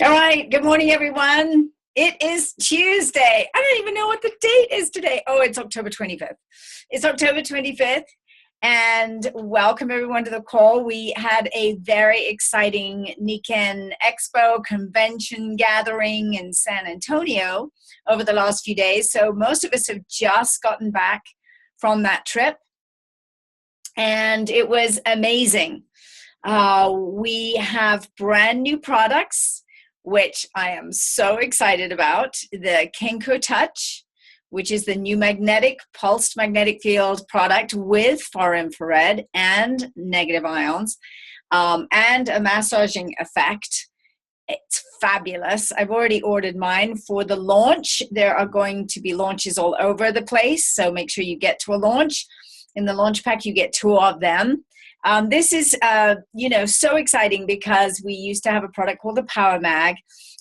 All right. Good morning, everyone. It is Tuesday. I don't even know what the date is today. Oh, it's October 25th. It's October 25th. And welcome everyone to the call. We had a very exciting Nikken Expo convention gathering in San Antonio over the last few days. So most of us have just gotten back from that trip. And it was amazing. We have brand new products, which I am so excited about. The Kenko Touch, which is the new pulsed magnetic field product with far infrared and negative ions, and a massaging effect. It's fabulous. I've already ordered mine for the launch. There are going to be launches all over the place, so make sure you get to a launch. In the launch pack, you get 2 of them. This is, so exciting because we used to have a product called the Power Mag,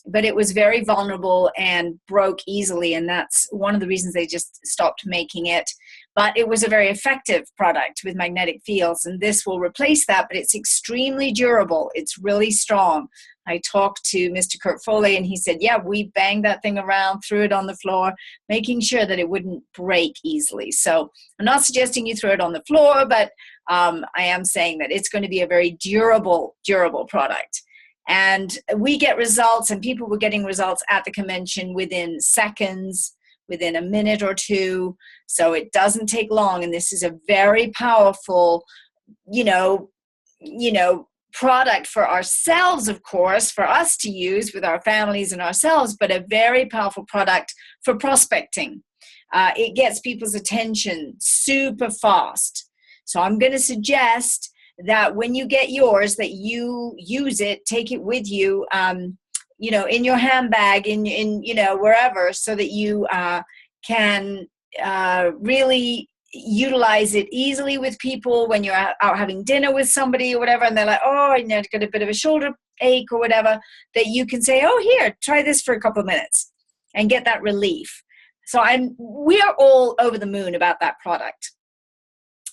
but it was very vulnerable and broke easily, and that's one of the reasons they just stopped making it. But it was a very effective product with magnetic fields, and this will replace that, but it's extremely durable. It's really strong. I talked to Mr. Kurt Foley, and he said, yeah, we banged that thing around, threw it on the floor, making sure that it wouldn't break easily. So I'm not suggesting you throw it on the floor, but I am saying that it's going to be a very durable product. And we get results, and people were getting results at the convention within seconds, within a minute or two. So it doesn't take long. And this is a very powerful, product for ourselves, of course, for us to use with our families and ourselves, but a very powerful product for prospecting. It gets people's attention super fast. So I'm going to suggest that when you get yours, that you use it, take it with you, in your handbag, in wherever, so that you can really utilize it easily with people when you're out having dinner with somebody or whatever, and they're like, oh, I got a bit of a shoulder ache or whatever, that you can say, oh, here, try this for a couple of minutes and get that relief. So we are all over the moon about that product.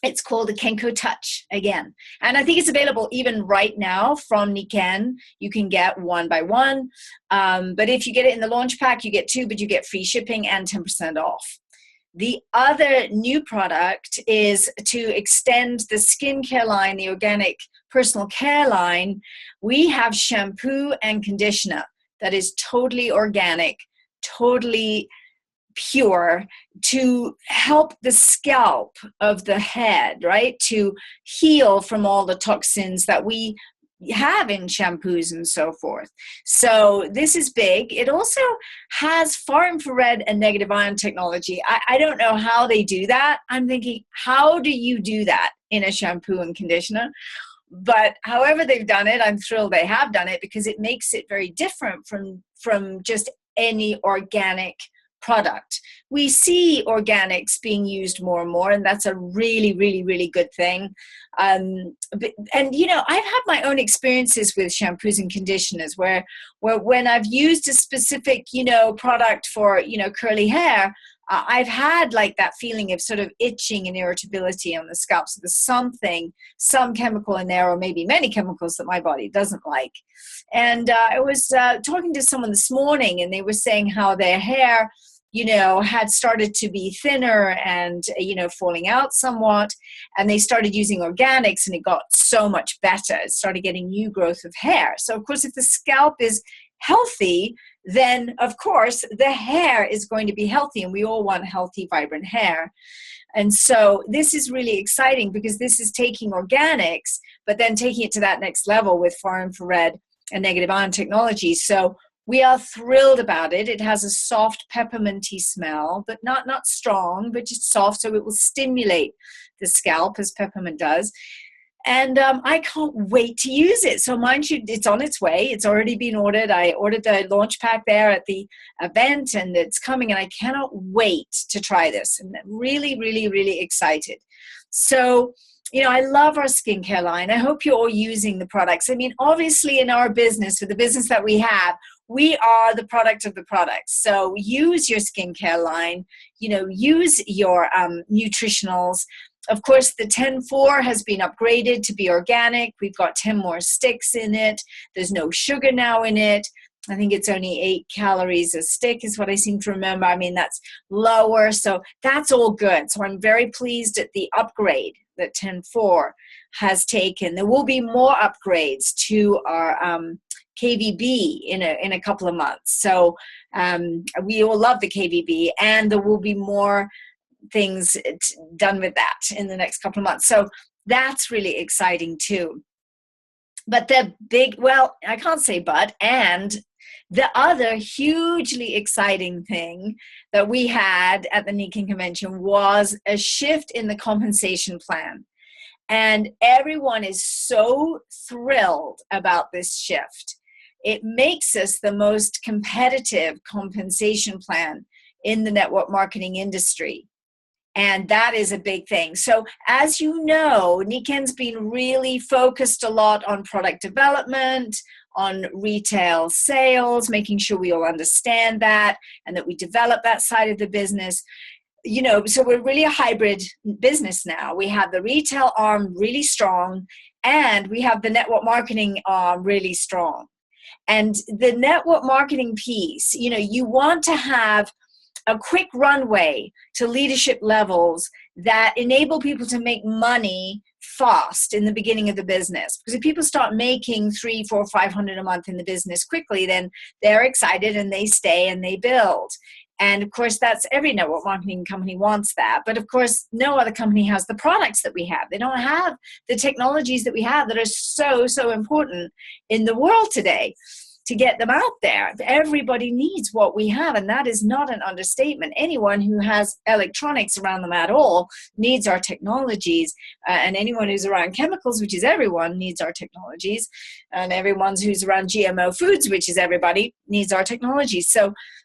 It's called the Kenko Touch again. And I think it's available even right now from Nikken. You can get 1 by 1. But if you get it in the launch pack, you get 2, but you get free shipping and 10% off. The other new product is to extend the skincare line, the organic personal care line. We have shampoo and conditioner that is totally organic, totally pure, to help the scalp of the head, right? To heal from all the toxins that we have in shampoos and so forth. So this is big. It also has far infrared and negative ion technology. I don't know how they do that. I'm thinking, how do you do that in a shampoo and conditioner? But however they've done it, I'm thrilled they have done it, because it makes it very different from just any organic product. We see organics being used more and more, and that's a really, really, really good thing. And I've had my own experiences with shampoos and conditioners where when I've used a specific, product for, curly hair, I've had like that feeling of sort of itching and irritability on the scalp. So there's some chemical in there, or maybe many chemicals that my body doesn't like. And I was talking to someone this morning, and they were saying how their hair, had started to be thinner and, falling out somewhat. And they started using organics, and it got so much better. It started getting new growth of hair. So, of course, if the scalp is healthy, then, of course, the hair is going to be healthy. And we all want healthy, vibrant hair. And so this is really exciting, because this is taking organics, but then taking it to that next level with far infrared and negative ion technology. So we are thrilled about it. It has a soft pepperminty smell, but not strong, but just soft, so it will stimulate the scalp as peppermint does. And I can't wait to use it. So it's on its way. It's already been ordered. I ordered the launch pack there at the event, and it's coming, and I cannot wait to try this. I'm really, really, really excited. So, I love our skincare line. I hope you're all using the products. I mean, obviously in our business, for the business that we have, we are the product of the products. So use your skincare line, use your nutritionals. Of course, the 10-4 has been upgraded to be organic. We've got 10 more sticks in it. There's no sugar now in it. I think it's only 8 calories a stick is what I seem to remember. I mean, that's lower. So that's all good. So I'm very pleased at the upgrade that 10.4 has taken. There will be more upgrades to our KVB in a couple of months. So we all love the KVB, and there will be more things done with that in the next couple of months. So that's really exciting too. But the big, well, I can't say but, and the other hugely exciting thing that we had at the Nikken convention was a shift in the compensation plan. And everyone is so thrilled about this shift. It makes us the most competitive compensation plan in the network marketing industry. And that is a big thing. So as you know, Nikken's been really focused a lot on product development, on retail sales, making sure we all understand that and that we develop that side of the business. You know, so we're really a hybrid business now. We have the retail arm really strong, and we have the network marketing arm really strong. And the network marketing piece, you know, you want to have a quick runway to leadership levels that enable people to make money fast in the beginning of the business. Because if people start making 300, 400, 500 a month in the business quickly, then they're excited and they stay and they build. And of course, that's every network marketing company wants that. But of course, no other company has the products that we have. They don't have the technologies that we have that are so, so important in the world today to get them out there. Everybody needs what we have, and that is not an understatement. Anyone who has electronics around them at all needs our technologies, and anyone who's around chemicals, which is everyone, needs our technologies, and everyone who's around GMO foods, which is everybody, needs our technologies.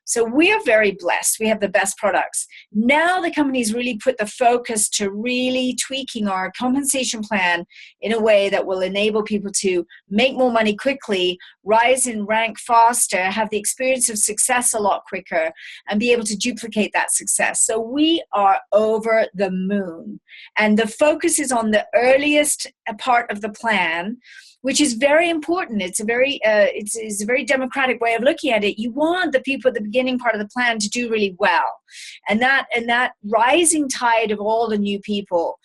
So we are very blessed. We have the best products. Now the company's really put the focus to really tweaking our compensation plan in a way that will enable people to make more money quickly, rise in rank faster, have the experience of success a lot quicker, and be able to duplicate that success. So we are over the moon. And the focus is on the earliest part of the plan, which is very important. It's a very it's a very democratic way of looking at it. You want the people at the beginning part of the plan to do really well, and that rising tide of all the new people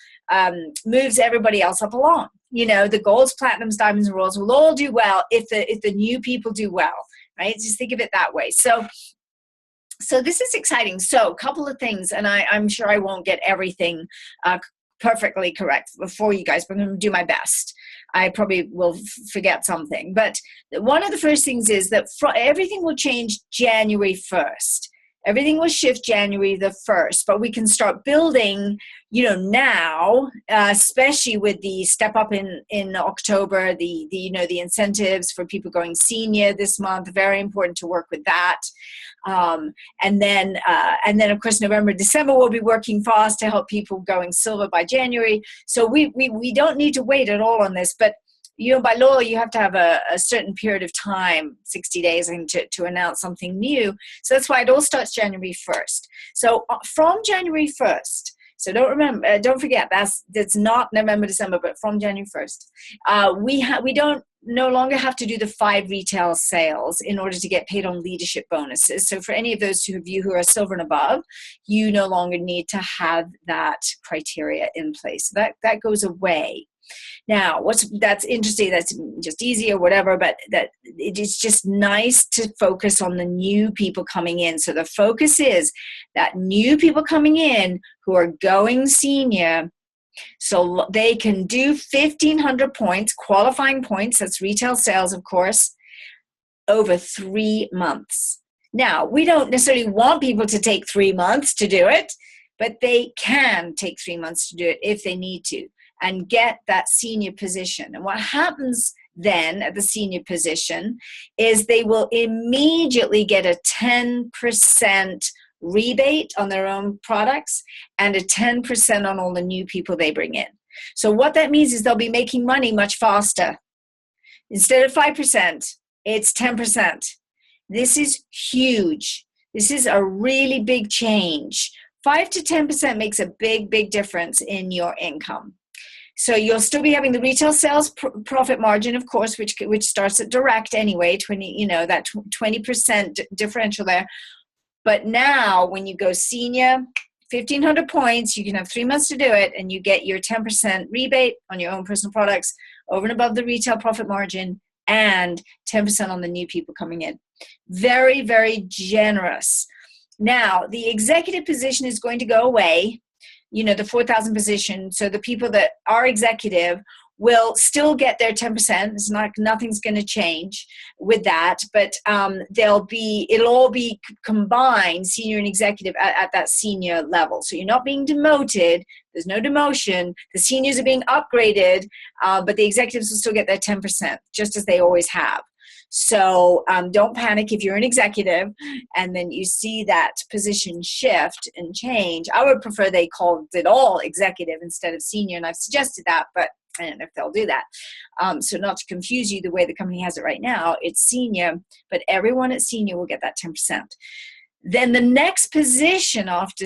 moves everybody else up along. You know, the golds, platinums, diamonds, and rolls will all do well if the new people do well, right? Just think of it that way. So this is exciting. So a couple of things, and I'm sure I won't get everything perfectly correct for you guys, but I'm going to do my best. I probably will forget something. But one of the first things is that everything will change January 1st. Everything will shift January the 1st, but we can start building, you know, now, especially with the step up in October, the the incentives for people going senior this month. Very important to work with that. And then of course, November, December, we'll be working fast to help people going silver by January. So we don't need to wait at all on this, but you know, by law, you have to have a certain period of time, 60 days, I think, to announce something new. So that's why it all starts January 1st. So from January 1st, so don't forget, that's not November, December, but from January 1st, we don't no longer have to do the 5 retail sales in order to get paid on leadership bonuses. So for any of those of you who are silver and above, you no longer need to have that criteria in place. So that goes away. Now, that's interesting, that's just easy or whatever, but that it is just nice to focus on the new people coming in. So the focus is that new people coming in who are going senior, so they can do 1,500 points, qualifying points, that's retail sales, of course, over 3 months. Now, we don't necessarily want people to take 3 months to do it, but they can take 3 months to do it if they need to, and get that senior position. And what happens then at the senior position is they will immediately get a 10% rebate on their own products and a 10% on all the new people they bring in. So what that means is they'll be making money much faster. Instead of 5%, it's 10%. This is huge. This is a really big change. 5 to 10% makes a big, big difference in your income. So you'll still be having the retail sales profit margin, of course, which starts at direct anyway, 20, that 20% differential there. But now when you go senior, 1,500 points, you can have 3 months to do it, and you get your 10% rebate on your own personal products over and above the retail profit margin, and 10% on the new people coming in. Very, very generous. Now, the executive position is going to go away, the 4,000 position. So the people that are executive will still get their 10%. It's not, nothing's going to change with that, but it'll all be combined, senior and executive at that senior level. So you're not being demoted. There's no demotion. The seniors are being upgraded, but the executives will still get their 10%, just as they always have. So don't panic if you're an executive and then you see that position shift and change. I would prefer they called it all executive instead of senior, and I've suggested that, but I don't know if they'll do that. So not to confuse you, the way the company has it right now, it's senior, but everyone at senior will get that 10%. Then the next position after,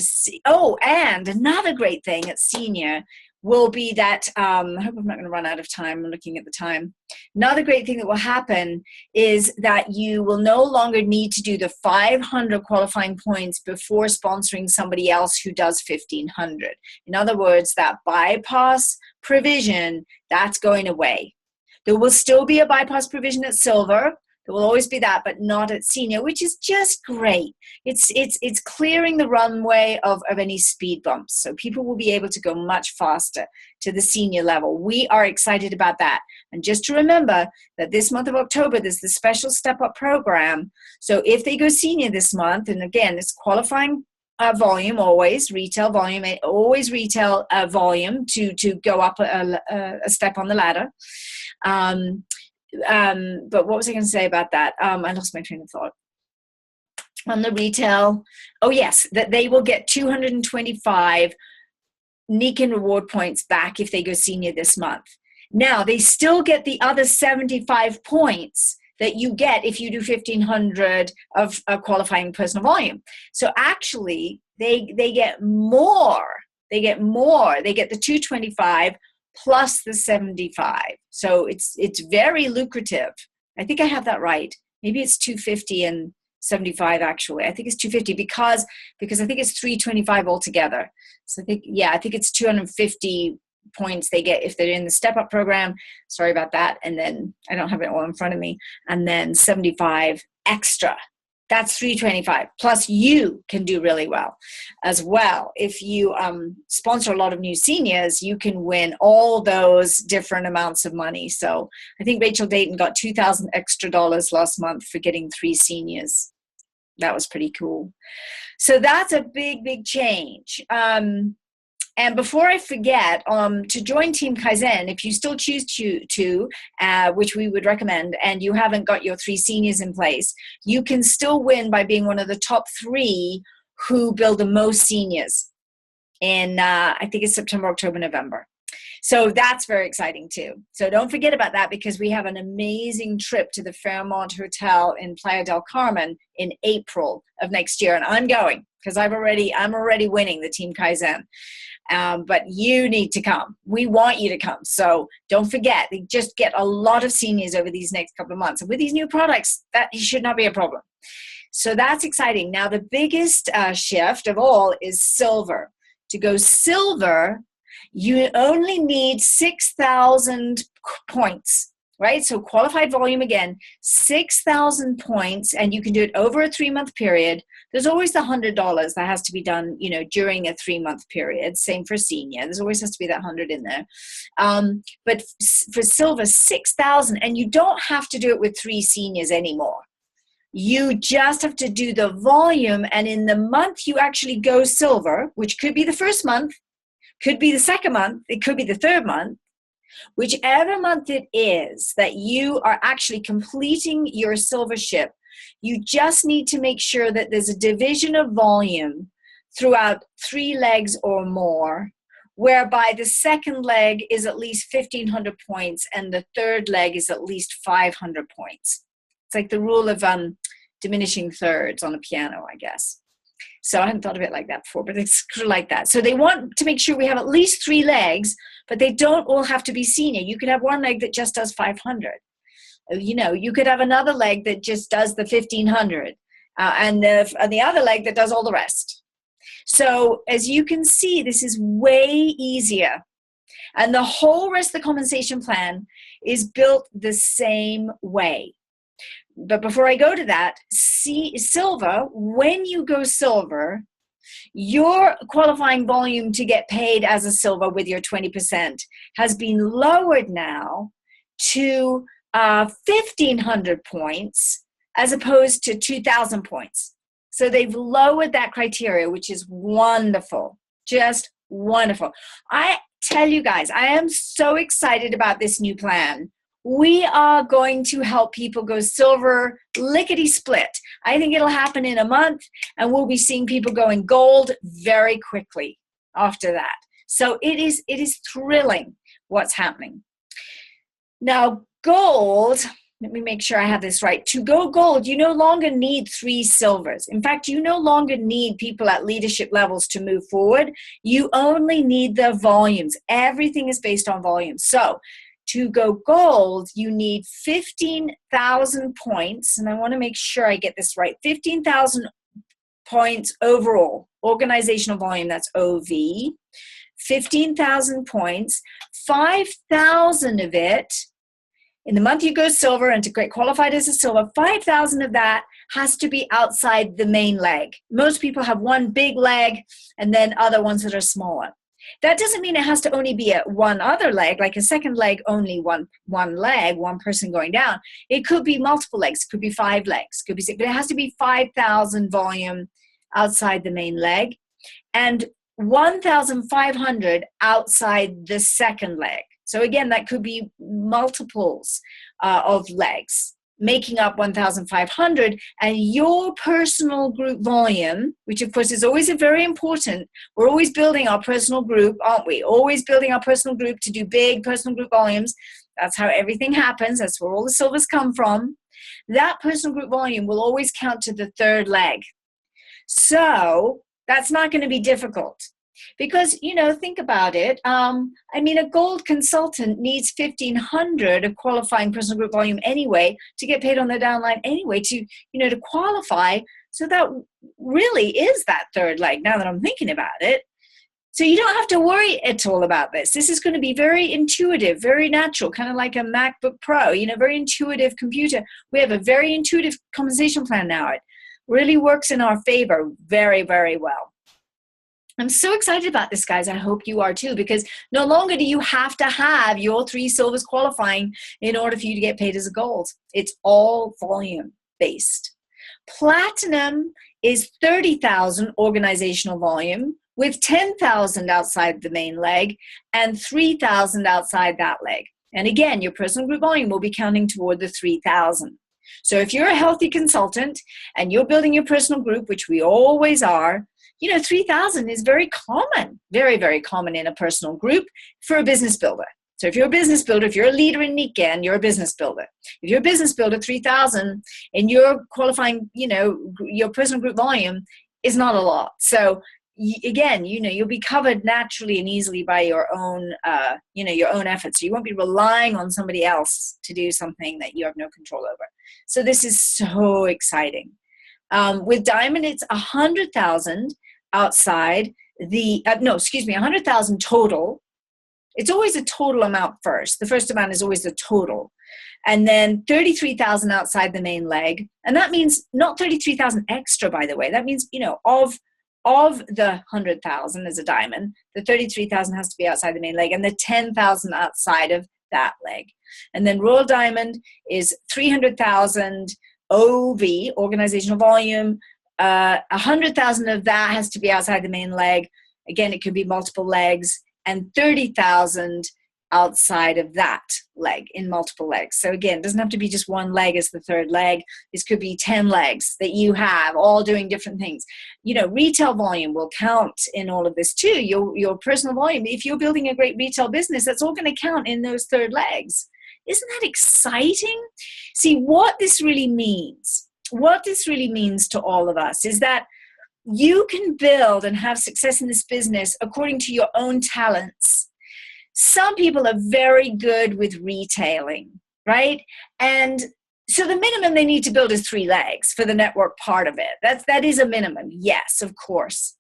and another great thing at senior will be that, I hope I'm not going to run out of time. I'm looking at the time. Another great thing that will happen is that you will no longer need to do the 500 qualifying points before sponsoring somebody else who does 1,500. In other words, that bypass provision, that's going away. There will still be a bypass provision at silver. There will always be that, but not at senior, which is just great. It's clearing the runway of any speed bumps. So people will be able to go much faster to the senior level. We are excited about that. And just to remember that this month of October, there's the special step up program. So if they go senior this month, and again, it's qualifying volume, always retail volume, always retail volume to go up a step on the ladder. But what was I going to say about that? I lost my train of thought. On the retail, yes, that they will get 225 Nikken reward points back if they go senior this month. Now, they still get the other 75 points that you get if you do 1,500 of qualifying personal volume. So actually, they get more. They get the 225 plus the 75. So it's very lucrative. I think I have that right. Maybe it's 250 and 75 actually. I think it's 250 because I think it's 325 altogether. So I think it's 250 points they get if they're in the step up program. Sorry about that. And then I don't have it all in front of me. And then 75 extra. That's 325. Plus you can do really well as well. If you sponsor a lot of new seniors, you can win all those different amounts of money. So I think Rachel Dayton got $2,000 extra last month for getting 3 seniors. That was pretty cool. So that's a big, big change. And before I forget, to join Team Kaizen, if you still choose to, which we would recommend, and you haven't got your 3 seniors in place, you can still win by being one of the top 3 who build the most seniors in, I think it's September, October, November. So that's very exciting too. So don't forget about that, because we have an amazing trip to the Fairmont Hotel in Playa del Carmen in April of next year. And I'm going because I'm already winning the Team Kaizen. But you need to come. We want you to come. So don't forget, they just get a lot of seniors over these next couple of months. And with these new products, that should not be a problem. So that's exciting. Now, the biggest shift of all is silver. To go silver, you only need 6,000 points, right? So qualified volume again, 6,000 points, and you can do it over a 3-month period. There's always the $100 that has to be done, during a 3-month period. Same for senior. There's always has to be that 100 in there. But for silver, 6,000, and you don't have to do it with 3 seniors anymore. You just have to do the volume, and in the month you actually go silver, which could be the first month, could be the second month, it could be the third month. Whichever month it is that you are actually completing your silver ship, you just need to make sure that there's a division of volume throughout 3 legs or more, whereby the second leg is at least 1,500 points and the third leg is at least 500 points. It's like the rule of diminishing thirds on a piano, I guess. So I hadn't thought of it like that before, but it's like that. So they want to make sure we have at least 3 legs, but they don't all have to be senior. You could have one leg that just does 500. You could have another leg that just does the 1500, and the other leg that does all the rest. So as you can see, this is way easier. And the whole rest of the compensation plan is built the same way. But before I go to that, silver, when you go silver, your qualifying volume to get paid as a silver with your 20% has been lowered now to 1,500 points as opposed to 2,000 points. So they've lowered that criteria, which is wonderful, just wonderful. I tell you guys, I am so excited about this new plan. We are going to help people go silver lickety split. I think it'll happen in a month, and we'll be seeing people going gold very quickly after that. So it is thrilling what's happening. Now, gold, let me make sure I have this right. To go gold, you no longer need 3 silvers. In fact, you no longer need people at leadership levels to move forward. You only need the volumes. Everything is based on volumes. So to go gold, you need 15,000 points, and I want to make sure I get this right. 15,000 points overall, organizational volume, that's OV. 15,000 points, 5,000 of it, in the month you go silver and to get qualified as a silver, 5,000 of that has to be outside the main leg. Most people have one big leg and then other ones that are smaller. That doesn't mean it has to only be one other leg, like a second leg, only one leg, one person going down. It could be multiple legs, it could be 5 legs, could be 6, but it has to be 5,000 volume outside the main leg and 1,500 outside the second leg. So again, that could be multiples of legs, making up 1,500, and your personal group volume, which of course is always very important. We're always building our personal group, aren't we? Always building our personal group to do big personal group volumes. That's how everything happens. That's where all the silvers come from. That personal group volume will always count to the third leg. So that's not going to be difficult. Because, think about it. A gold consultant needs 1,500 of qualifying personal group volume anyway to get paid on the downline anyway to qualify. So that really is that third leg now that I'm thinking about it. So you don't have to worry at all about this. This is going to be very intuitive, very natural, kind of like a MacBook Pro, very intuitive computer. We have a very intuitive compensation plan now. It really works in our favor very, very well. I'm so excited about this, guys. I hope you are too, because no longer do you have to have your 3 silvers qualifying in order for you to get paid as a gold. It's all volume based. Platinum is 30,000 organizational volume with 10,000 outside the main leg and 3,000 outside that leg. And again, your personal group volume will be counting toward the 3,000. So if you're a healthy consultant and you're building your personal group, which we always are, 3,000 is very common, very, very common in a personal group for a business builder. So if you're a business builder, if you're a leader in Nikken, you're a business builder. If you're a business builder, 3,000 and you're qualifying, your personal group volume is not a lot. So again, you'll be covered naturally and easily by your own, your own efforts. So you won't be relying on somebody else to do something that you have no control over. So this is so exciting. With Diamond, it's 100,000 outside the, 100,000 total. It's always a total amount first. The first amount is always the total. And then 33,000 outside the main leg. And that means not 33,000 extra, by the way. That means, of the 100,000 as a diamond, the 33,000 has to be outside the main leg and the 10,000 outside of that leg. And then Royal Diamond is 300,000 OV, organizational volume. 100,000 of that has to be outside the main leg. Again, it could be multiple legs, and 30,000 outside of that leg in multiple legs. So again, it doesn't have to be just one leg as the third leg. This could be 10 legs that you have all doing different things. Retail volume will count in all of this too. Your personal volume, if you're building a great retail business, that's all going to count in those third legs. Isn't that exciting? See, what this really means to all of us is that you can build and have success in this business according to your own talents. Some people are very good with retailing, right? And so the minimum they need to build is 3 legs for the network part of it. That is a minimum, yes, of course.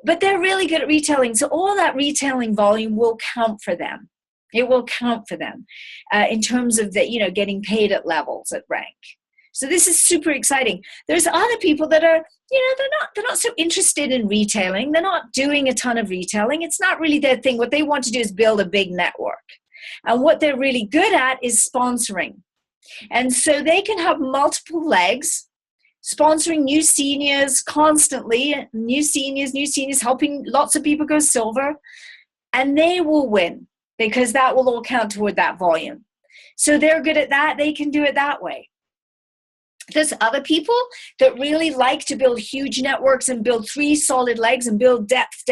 But they're really good at retailing. So all that retailing volume will count for them. It will count for them in terms of the, getting paid at levels at rank. So this is super exciting. There's other people that are, they're not so interested in retailing. They're not doing a ton of retailing. It's not really their thing. What they want to do is build a big network. And what they're really good at is sponsoring. And so they can have multiple legs, sponsoring new seniors constantly, new seniors, helping lots of people go silver, and they will win because that will all count toward that volume. So they're good at that. They can do it that way. There's other people that really like to build huge networks and build 3 solid legs and build depth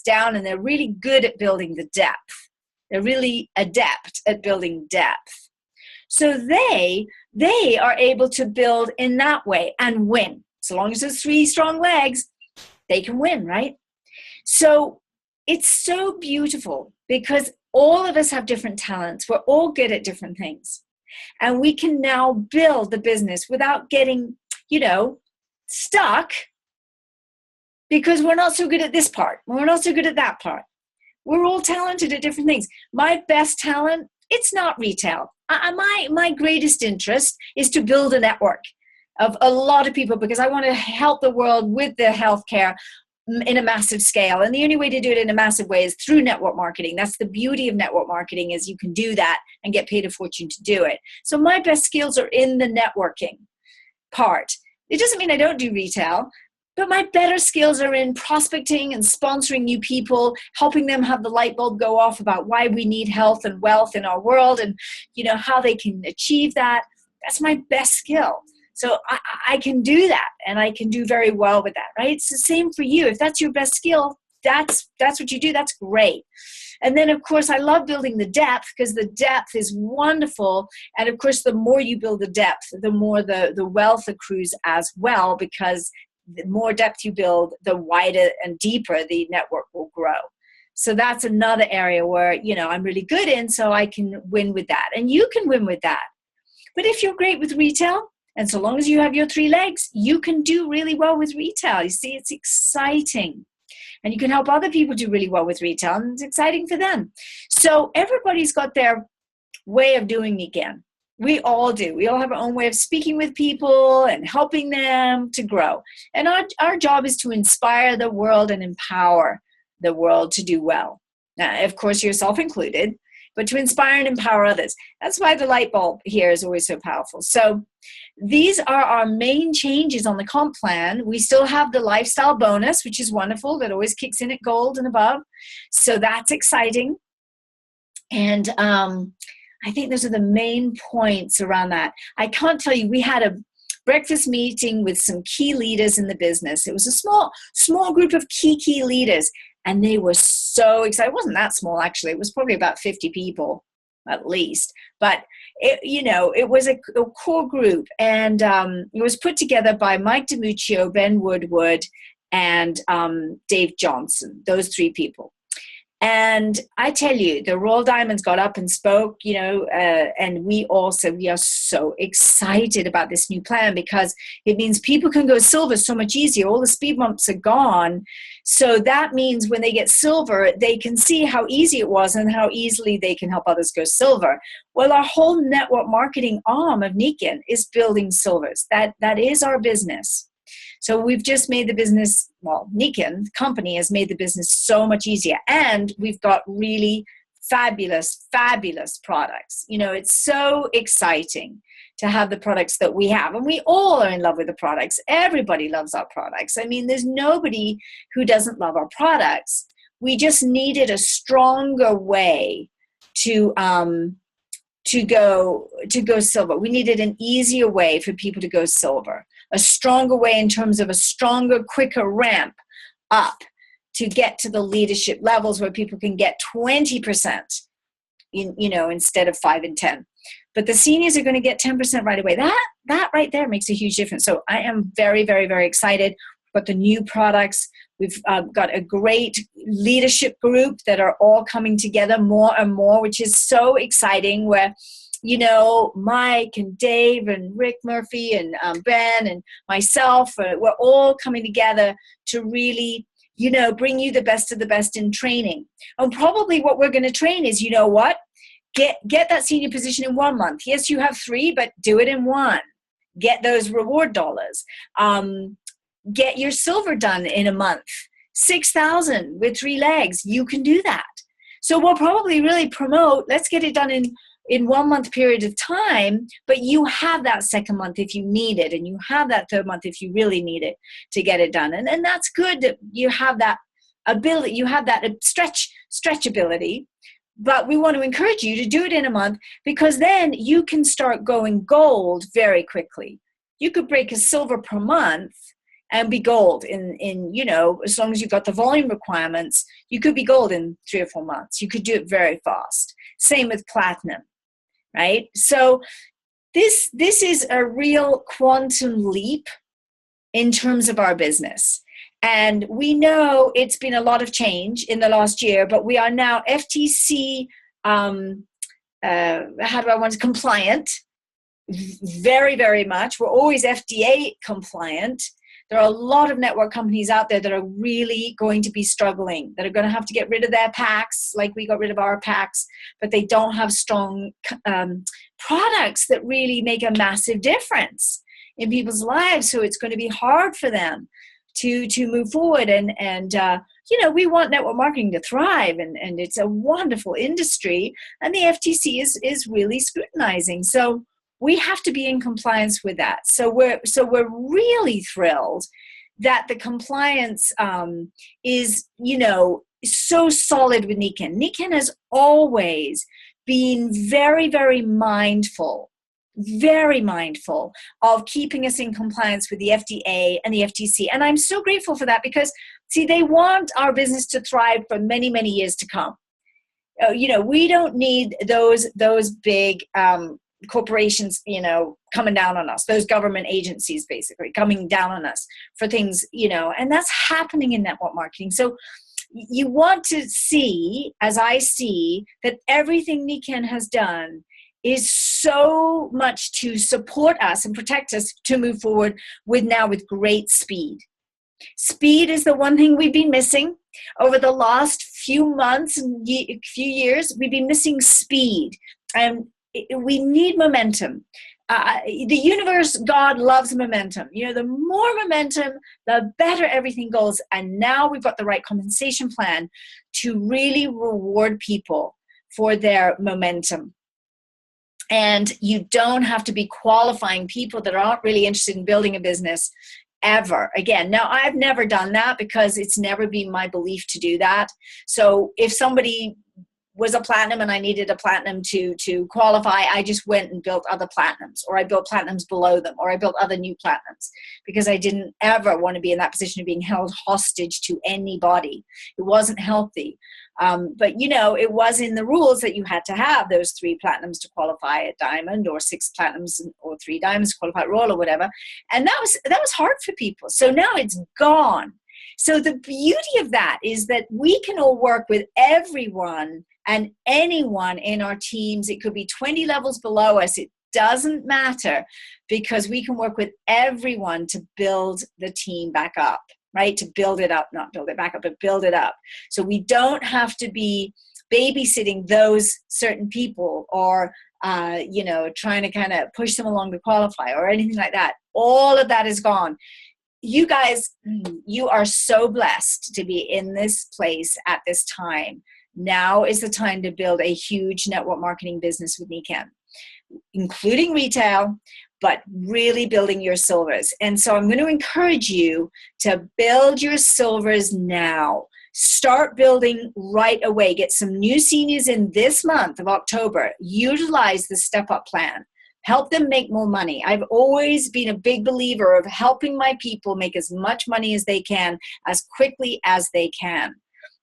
down, and they're really good at building the depth. They're really adept at building depth. So they are able to build in that way and win. So long as there's 3 strong legs, they can win, right? So it's so beautiful because all of us have different talents. We're all good at different things. And we can now build the business without getting, stuck because we're not so good at this part. We're not so good at that part. We're all talented at different things. My best talent, it's not retail. My greatest interest is to build a network of a lot of people because I want to help the world with their healthcare in a massive scale. And the only way to do it in a massive way is through network marketing. That's the beauty of network marketing, is you can do that and get paid a fortune to do it. So my best skills are in the networking part. It doesn't mean I don't do retail, but my better skills are in prospecting and sponsoring new people, helping them have the light bulb go off about why we need health and wealth in our world and, how they can achieve that. That's my best skill. So I can do that, and I can do very well with that, right? It's the same for you. If that's your best skill, that's what you do. That's great. And then, of course, I love building the depth because the depth is wonderful. And, of course, the more you build the depth, the more the wealth accrues as well, because the more depth you build, the wider and deeper the network will grow. So that's another area where, I'm really good in, so I can win with that. And you can win with that. But if you're great with retail, and so long as you have your 3 legs, you can do really well with retail. You see, it's exciting. And you can help other people do really well with retail, and it's exciting for them. So everybody's got their way of doing Nikken. We all do. We all have our own way of speaking with people and helping them to grow. And our job is to inspire the world and empower the world to do well. Now, of course, yourself included, but to inspire and empower others. That's why the light bulb here is always so powerful. So these are our main changes on the comp plan. We still have the lifestyle bonus, which is wonderful. That always kicks in at gold and above. So that's exciting. And I think those are the main points around that. I can't tell you, we had a breakfast meeting with some key leaders in the business. It was a small group of key leaders. And they were so excited. It wasn't that small, actually. It was probably about 50 people at least. But, it was a core group. And it was put together by Mike DiMuccio, Ben Woodward, and Dave Johnson, those 3 people. And I tell you, the Royal Diamonds got up and spoke, and we are so excited about this new plan because it means people can go silver so much easier. All the speed bumps are gone. So that means when they get silver, they can see how easy it was and how easily they can help others go silver. Well, our whole network marketing arm of Nikken is building silvers. That is our business. So we've just made the business, Nikken, the company, has made the business so much easier. And we've got really fabulous products. It's so exciting to have the products that we have. And we all are in love with the products. Everybody loves our products. I mean, there's nobody who doesn't love our products. We just needed a stronger way to go silver. We needed an easier way for people to go silver. A stronger way in terms of a stronger, quicker ramp up to get to the leadership levels where people can get 20% instead of 5 and 10. But the seniors are going to get 10% right away. That right there makes a huge difference. So I am very, very, very excited. We've got the new products. We've got a great leadership group that are all coming together more and more, which is so exciting, where, you know, Mike and Dave and Rick Murphy and Ben and myself, we're all coming together to really, you know, bring you the best of the best in training. And probably what we're going to train is, you know what, get that senior position in 1 month. Yes, you have 3, but do it in 1. Get those reward dollars. Get your silver done in a month. 6,000 with 3 legs. You can do that. So we'll probably really promote, let's get it done in 1 month period of time, but you have that second month if you need it, and you have that third month if you really need it to get it done. And that's good that you have that ability, you have that stretchability. But we want to encourage you to do it in a month, because then you can start going gold very quickly. You could break a silver per month and be gold in, you know, as long as you've got the volume requirements, you could be gold in 3 or 4 months. You could do it very fast. Same with platinum, right? So this is a real quantum leap in terms of our business. And we know it's been a lot of change in the last year, but we are now FTC, compliant, very, very much. We're always FDA compliant. There are a lot of network companies out there that are really going to be struggling, that are going to have to get rid of their packs, like we got rid of our packs, but they don't have strong products that really make a massive difference in people's lives. So it's going to be hard for them to move forward. And you know, we want network marketing to thrive, and it's a wonderful industry, and the FTC is really scrutinizing. So we have to be in compliance with that. So we're really thrilled that the compliance is, you know, so solid with Nikken. Nikken has always been very, very mindful of keeping us in compliance with the FDA and the FTC. And I'm so grateful for that, because, see, they want our business to thrive for many, many years to come. You know, we don't need those big corporations, you know, coming down on us, those government agencies basically coming down on us for things, you know, and that's happening in network marketing. So you want to see, as I see, that everything Nikken has done is so much to support us and protect us to move forward with great speed. Speed is the one thing we've been missing over the last few months and few years. We've been missing speed, and we need momentum. The universe, God loves momentum. You know, the more momentum, the better everything goes. And now we've got the right compensation plan to really reward people for their momentum. And you don't have to be qualifying people that aren't really interested in building a business ever again. Now, I've never done that because it's never been my belief to do that. So if somebody was a platinum and I needed a platinum to qualify, I just went and built other platinums, or I built platinums below them, or I built other new platinums, because I didn't ever want to be in that position of being held hostage to anybody. It wasn't healthy. But, you know, it was in the rules that you had to have those 3 platinums to qualify at diamond, or 6 platinums or 3 diamonds to qualify at royal, or whatever. And that was hard for people. So now it's gone. So the beauty of that is that we can all work with everyone and anyone in our teams. It could be 20 levels below us. It doesn't matter, because we can work with everyone to build the team back up, right? To build it up, not build it back up, but build it up. So we don't have to be babysitting those certain people, or, you know, trying to kind of push them along to qualify or anything like that. All of that is gone. You guys, you are so blessed to be in this place at this time. Now is the time to build a huge network marketing business with Nikken, including retail, but really building your silvers. And so I'm going to encourage you to build your silvers now. Start building right away. Get some new seniors in this month of October. Utilize the step-up plan. Help them make more money. I've always been a big believer of helping my people make as much money as they can, as quickly as they can.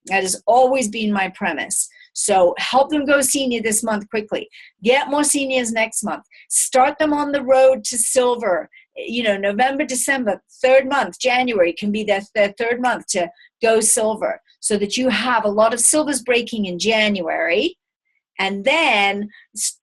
That has always been my premise. So help them go senior this month quickly. Get more seniors next month. Start them on the road to silver November, December, third month, January can be their third month to go silver, so that you have a lot of silvers breaking in January, and then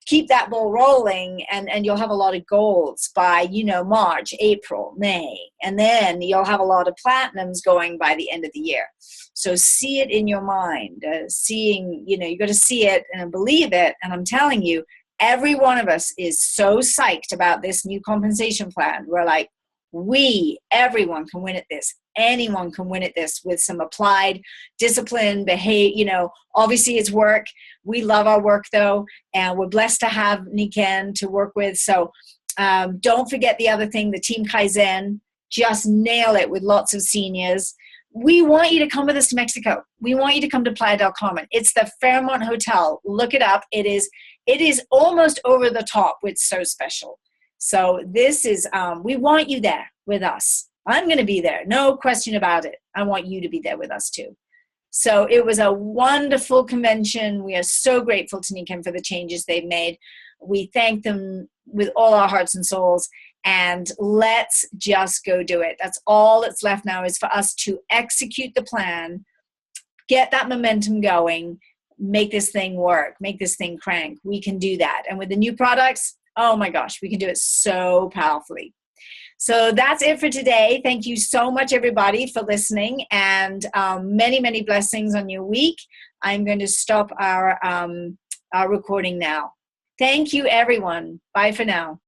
keep that ball rolling, and you'll have a lot of golds by, March, April, May, and then you'll have a lot of platinums going by the end of the year. So see it in your mind, you got to see it and believe it. And I'm telling you, every one of us is so psyched about this new compensation plan. We're like, everyone can win at this. Anyone can win at this with some applied discipline, behavior. Obviously it's work. We love our work though, and we're blessed to have Nikken to work with. So don't forget the other thing, the Team Kaizen. Just nail it with lots of seniors. We want you to come with us to Mexico. We want you to come to Playa del Carmen. It's the Fairmont Hotel. Look it up. It is almost over the top. It's so special. So this is, we want you there with us. I'm going to be there. No question about it. I want you to be there with us too. So it was a wonderful convention. We are so grateful to Nikken for the changes they've made. We thank them with all our hearts and souls. And let's just go do it. That's all that's left now, is for us to execute the plan, get that momentum going, make this thing work, make this thing crank. We can do that. And with the new products, oh my gosh, we can do it so powerfully. So that's it for today. Thank you so much, everybody, for listening, and many, many blessings on your week. I'm going to stop our recording now. Thank you, everyone. Bye for now.